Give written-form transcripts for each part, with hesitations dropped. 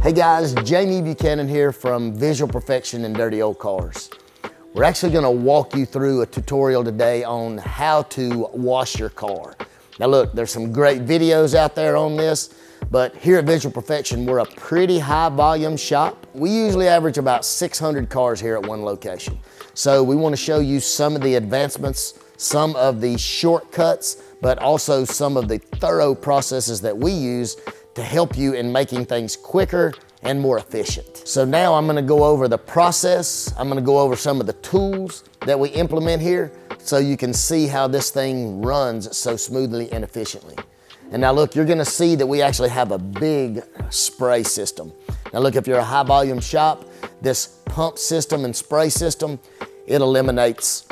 Hey guys, Jamie Buchanan here from Visual Perfection in Dirty Old Cars. We're actually gonna walk you through a tutorial today on how to wash your car. Now look, there's some great videos out there on this, but here at Visual Perfection, we're a pretty high volume shop. We usually average about 600 cars here at one location. So we wanna show you some of the advancements, some of the shortcuts, but also some of the thorough processes that we use to help you in making things quicker and more efficient. So now I'm gonna go over the process. I'm gonna go over some of the tools that we implement here so you can see how this thing runs so smoothly and efficiently. And now look, you're gonna see that we actually have a big spray system. Now look, if you're a high volume shop, this pump system and spray system, it eliminates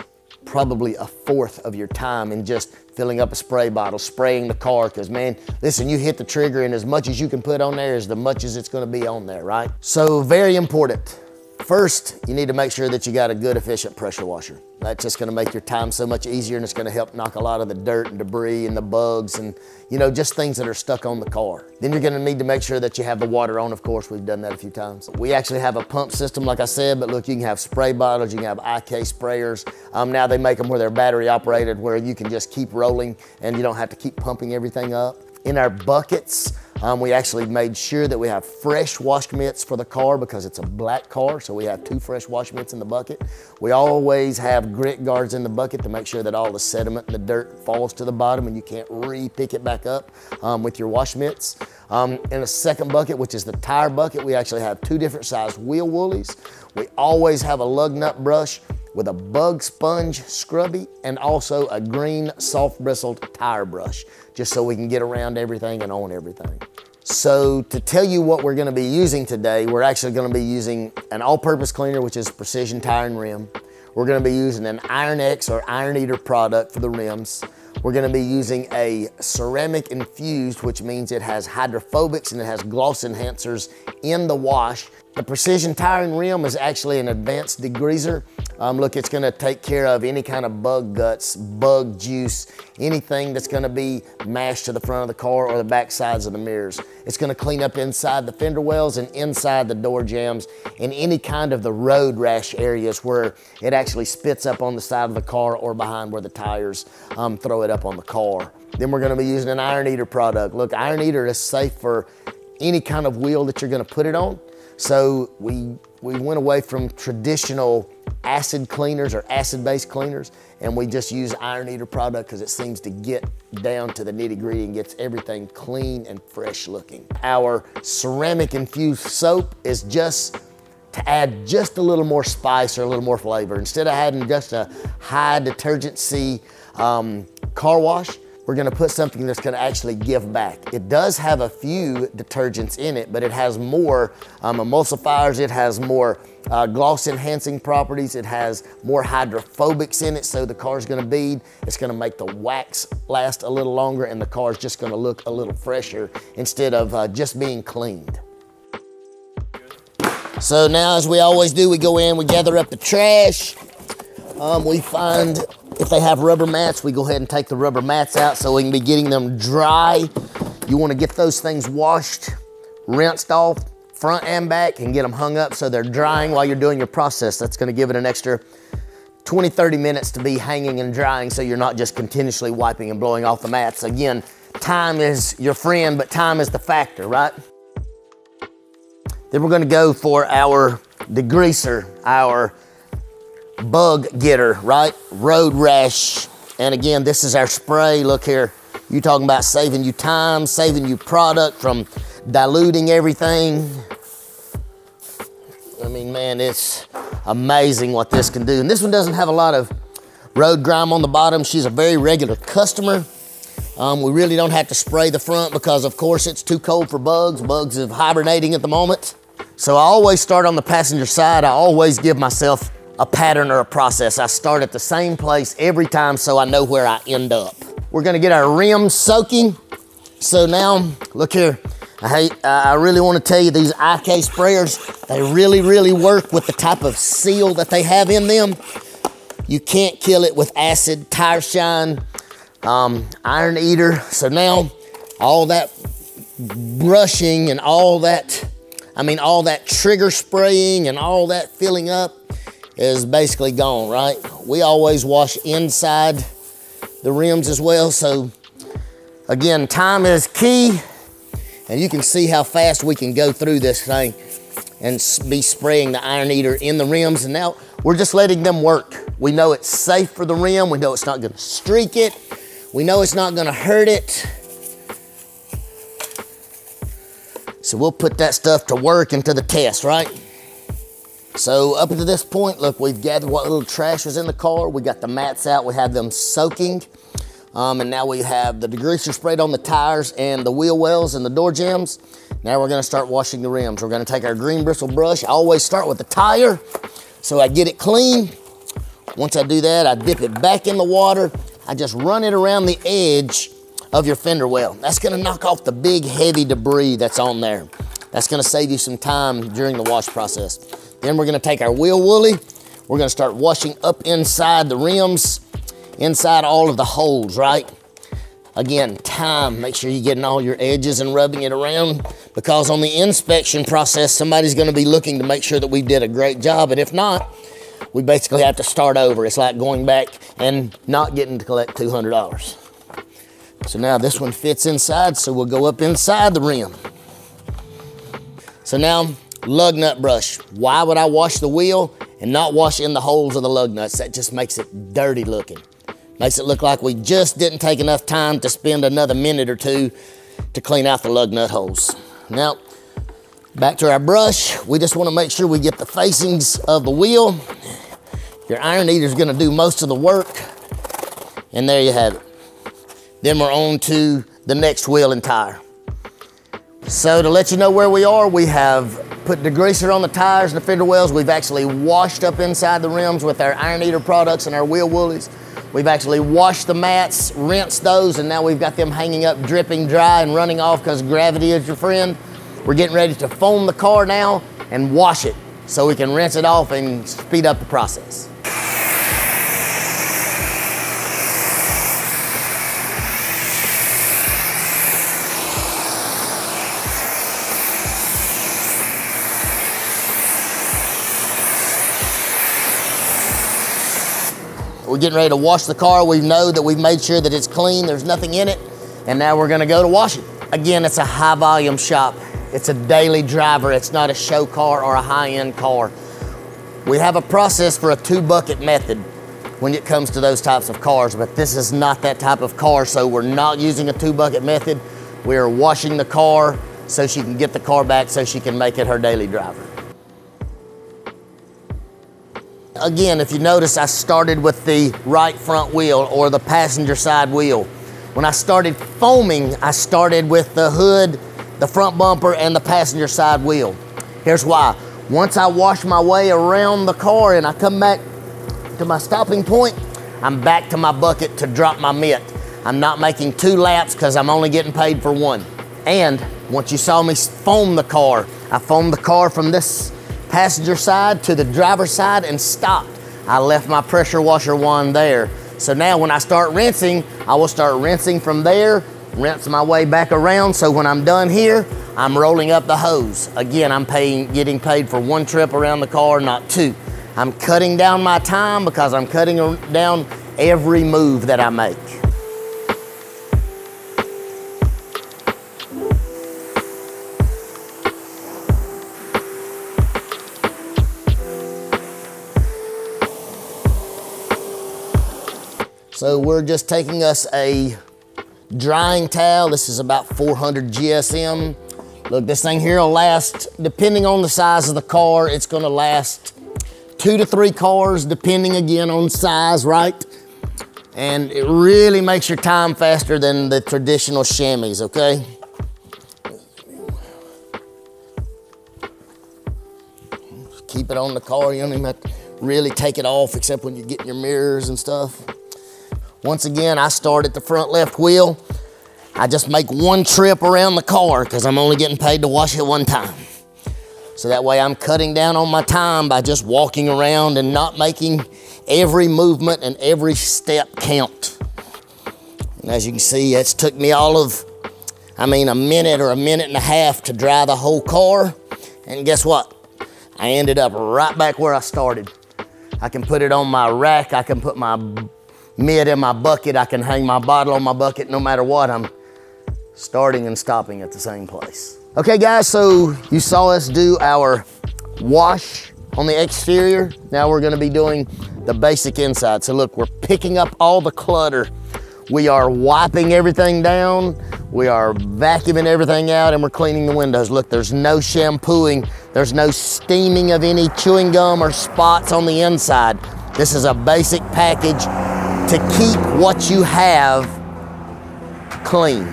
probably a fourth of your time in just filling up a spray bottle, spraying the car, because man, listen, you hit the trigger and as much as you can put on there is the much as it's gonna be on there, right? So very important. First, you need to make sure that you got a good, efficient pressure washer. That's just gonna make your time so much easier, and it's gonna help knock a lot of the dirt and debris and the bugs and, you know, just things that are stuck on the car. Then you're gonna need to make sure that you have the water on, of course. We've done that a few times. We actually have a pump system, like I said, but look, you can have spray bottles, you can have IK sprayers. Now they make them where they're battery operated, where you can just keep rolling and you don't have to keep pumping everything up. In our buckets, we actually made sure that we have fresh wash mitts for the car because it's a black car, so we have 2 fresh wash mitts in the bucket. We always have grit guards in the bucket to make sure that all the sediment and the dirt falls to the bottom and you can't re-pick it back up with your wash mitts. In a second bucket, which is the tire bucket, we actually have 2 different size wheel woolies. We always have a lug nut brush with a bug sponge scrubby and also a green soft bristled tire brush, just so we can get around everything and on everything. So to tell you what we're gonna be using today, we're actually gonna be using an all-purpose cleaner, which is Precision Tire and Rim. We're gonna be using an Iron X or Iron Eater product for the rims. We're gonna be using a ceramic infused, which means it has hydrophobics and it has gloss enhancers in the wash. The Precision Tire and Rim is actually an advanced degreaser. Look, it's gonna take care of any kind of bug guts, bug juice, anything that's gonna be mashed to the front of the car or the back sides of the mirrors. It's gonna clean up inside the fender wells and inside the door jambs and any kind of the road rash areas where it actually spits up on the side of the car or behind where the tires throw it up on the car. Then we're gonna be using an Iron Eater product. Look, Iron Eater is safe for any kind of wheel that you're gonna put it on. So we went away from traditional acid cleaners or acid-based cleaners, and we just use Iron Eater product because it seems to get down to the nitty-gritty and gets everything clean and fresh looking. Our ceramic infused soap is just to add just a little more spice or a little more flavor. Instead of having just a high detergency car wash, we're gonna put something that's gonna actually give back. It does have a few detergents in it, but it has more emulsifiers, it has more gloss enhancing properties, it has more hydrophobics in it, so the car's gonna bead. It's gonna make the wax last a little longer and the car's just gonna look a little fresher instead of just being cleaned. So now, as we always do, we go in, we gather up the trash. We find if they have rubber mats, we go ahead and take the rubber mats out so we can be getting them dry. You wanna get those things washed, rinsed off, front and back, and get them hung up so they're drying while you're doing your process. That's gonna give it an extra 20, 30 minutes to be hanging and drying so you're not just continuously wiping and blowing off the mats. Again, time is your friend, but time is the factor, right? Then we're gonna go for our degreaser, our bug getter, right? Road rash. And again, this is our spray. Look here, you talking about saving you time, saving you product from diluting everything. I mean, man, it's amazing what this can do. And this one doesn't have a lot of road grime on the bottom. She's a very regular customer. We really don't have to spray the front because of course it's too cold for bugs. Bugs are hibernating at the moment. So I always start on the passenger side. I always give myself a pattern or a process. I start at the same place every time so I know where I end up. We're gonna get our rims soaking. So now, look here. I really wanna tell you these IK sprayers, they really, really work with the type of seal that they have in them. You can't kill it with acid, tire shine, Iron Eater. So now all that brushing and all that I mean, all that trigger spraying and all that filling up is basically gone, right? We always wash inside the rims as well. So again, time is key, and you can see how fast we can go through this thing and be spraying the iron eater in the rims. And now we're just letting them work. We know it's safe for the rim. We know it's not gonna streak it. We know it's not gonna hurt it. So we'll put that stuff to work and to the test, right? So up to this point, look, we've gathered what little trash was in the car. We got the mats out, we have them soaking. And now we have the degreaser sprayed on the tires and the wheel wells and the door jambs. Now we're gonna start washing the rims. We're gonna take our green bristle brush. I always start with the tire so I get it clean. Once I do that, I dip it back in the water. I just run it around the edge of your fender well. That's gonna knock off the big heavy debris that's on there. That's gonna save you some time during the wash process. Then we're gonna take our wheel woolly. We're gonna start washing up inside the rims, inside all of the holes, right? Again, time, make sure you're getting all your edges and rubbing it around, because on the inspection process, somebody's gonna be looking to make sure that we did a great job, and if not, we basically have to start over. It's like going back and not getting to collect $200. So now this one fits inside, so we'll go up inside the rim. So now, lug nut brush. Why would I wash the wheel and not wash in the holes of the lug nuts? That just makes it dirty looking. Makes it look like we just didn't take enough time to spend another minute or two to clean out the lug nut holes. Now, back to our brush. We just want to make sure we get the facings of the wheel. Your iron eater is going to do most of the work. And there you have it. Then we're on to the next wheel and tire. So to let you know where we are, we have put degreaser on the tires and the fender wells. We've actually washed up inside the rims with our iron eater products and our wheel woolies. We've actually washed the mats, rinsed those, and now we've got them hanging up dripping dry and running off because gravity is your friend. We're getting ready to foam the car now and wash it so we can rinse it off and speed up the process. We're getting ready to wash the car. We know that we've made sure that it's clean, there's nothing in it, and now we're gonna go to wash it. Again, it's a high volume shop. It's a daily driver. It's not a show car or a high-end car. We have a process for a 2-bucket method when it comes to those types of cars, but this is not that type of car, so we're not using a 2-bucket method. We're washing the car so she can get the car back so she can make it her daily driver. Again, if you notice, I started with the right front wheel or the passenger side wheel. When I started foaming, I started with the hood, the front bumper, and the passenger side wheel. Here's why. Once I wash my way around the car and I come back to my stopping point, I'm back to my bucket to drop my mitt. I'm not making 2 laps because I'm only getting paid for 1. And once you saw me foam the car, I foamed the car from this passenger side to the driver's side and stopped. I left my pressure washer wand there. So now when I start rinsing, I will start rinsing from there, rinse my way back around, so when I'm done here, I'm rolling up the hose. Again, I'm getting paid for 1 trip around the car, not 2. I'm cutting down my time because I'm cutting down every move that I make. So we're just taking us a drying towel. This is about 400 GSM. Look, this thing here will last, depending on the size of the car, it's gonna last 2 to 3 cars, depending again on size, right? And it really makes your time faster than the traditional chamois, okay? Keep it on the car. You don't even have to really take it off except when you're getting your mirrors and stuff. Once again, I start at the front left wheel. I just make 1 trip around the car because I'm only getting paid to wash it 1 time. So that way I'm cutting down on my time by just walking around and not making every movement and every step count. And as you can see, it's took me a minute or a minute and a half to dry the whole car. And guess what? I ended up right back where I started. I can put it on my rack, I can put my mid in my bucket, I can hang my bottle on my bucket. No matter what, I'm starting and stopping at the same place. Okay guys, so you saw us do our wash on the exterior. Now we're gonna be doing the basic inside. So look, we're picking up all the clutter. We are wiping everything down. We are vacuuming everything out, and we're cleaning the windows. Look, there's no shampooing. There's no steaming of any chewing gum or spots on the inside. This is a basic package to keep what you have clean.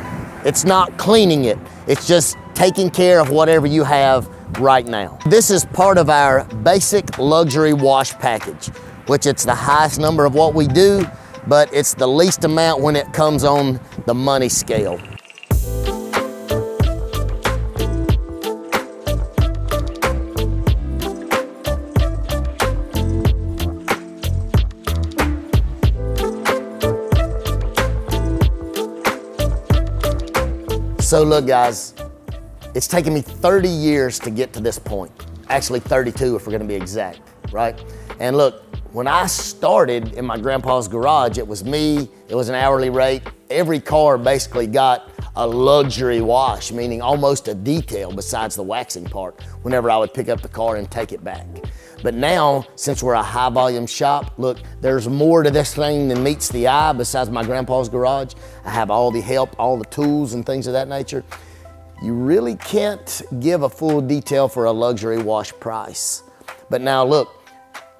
It's not cleaning it. It's just taking care of whatever you have right now. This is part of our basic luxury wash package, which it's the highest number of what we do, but it's the least amount when it comes on the money scale. So look guys, it's taken me 30 years to get to this point. Actually 32 if we're gonna be exact, right? And look, when I started in my grandpa's garage, it was me, it was an hourly rate. Every car basically got a luxury wash, meaning almost a detail besides the waxing part, whenever I would pick up the car and take it back. But now, since we're a high volume shop, look, there's more to this thing than meets the eye besides my grandpa's garage. I have all the help, all the tools and things of that nature. You really can't give a full detail for a luxury wash price. But now look,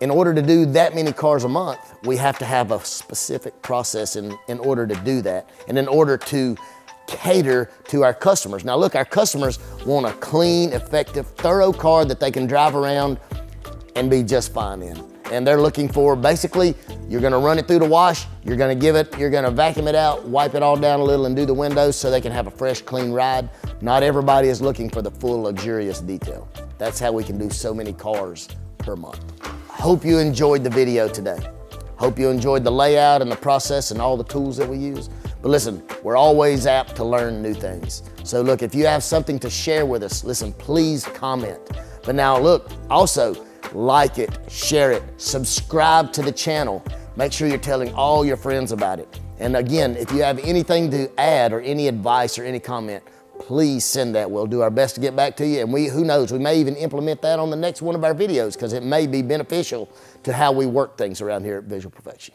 in order to do that many cars a month, we have to have a specific process in order to do that, and in order to cater to our customers. Now look, our customers want a clean, effective, thorough car that they can drive around and be just fine in. And they're looking for, basically, you're gonna run it through the wash, you're gonna vacuum it out, wipe it all down a little and do the windows so they can have a fresh, clean ride. Not everybody is looking for the full luxurious detail. That's how we can do so many cars per month. Hope you enjoyed the video today. Hope you enjoyed the layout and the process and all the tools that we use. But listen, we're always apt to learn new things. So look, if you have something to share with us, listen, please comment. But now look, also, like it, share it, subscribe to the channel. Make sure you're telling all your friends about it. And again, if you have anything to add or any advice or any comment, please send that. We'll do our best to get back to you. And who knows, we may even implement that on the next one of our videos because it may be beneficial to how we work things around here at Visual Perfection.